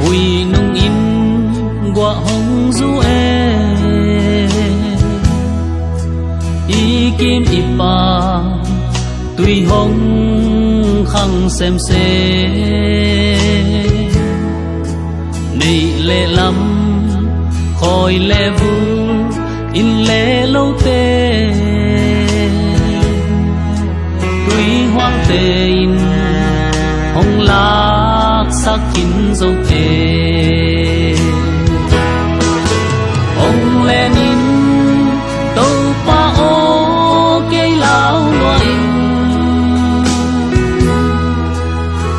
Ui nung in gua hong du e I kim I pa Tùy hong khăng xem xe Nị lệ lắm Khói lệ vu In lệ lâu tê Tùy hoang tê in Hong lạc sắc kín dấu tê Ông lên in Tâu pa ô cây lao loa in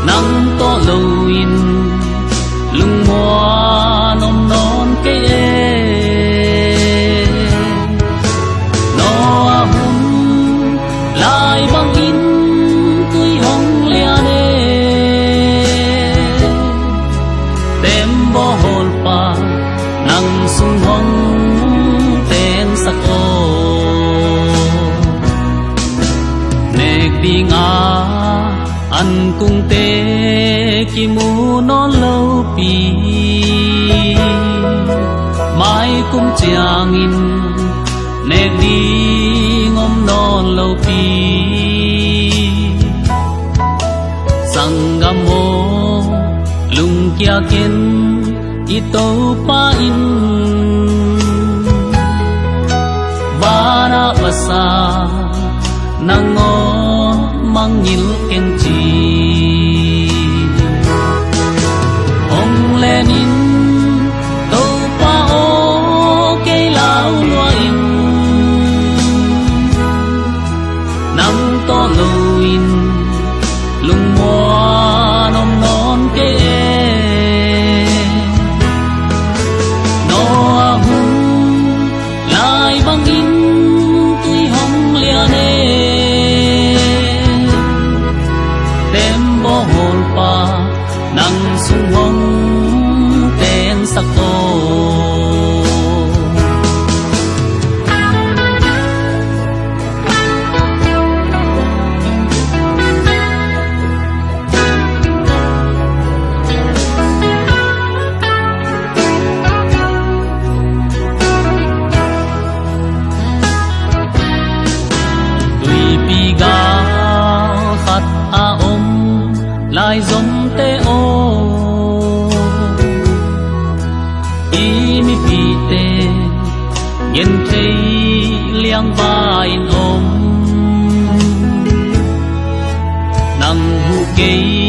Nắng to lâu in Lung hoa nôm non cây e Nó à hun Lại băng in Tùy hong lian e Tem bó hồn pa Nang sung hong Tên sắc ô Nèc đi ngã Ăn cung tê Ki mu non lâu pi Mai cung chiang in Nèc đi ngom non lâu pi Sang gam mô Lung kia kiên I tâu pa in Vara basa Nang o mang nhil ken chi Ông lên in Tâu pa ô cây lao loa in Nắng to lâu in Lung hoa nôm non cây e Nó à hun Lại băng in Tùy hong lian e Tem bó hồn pa Nang sung hong Tên sắc ô Lại giống tê ô Y mi pi tê Nhân thấy liang ba in ôm Nang hu kê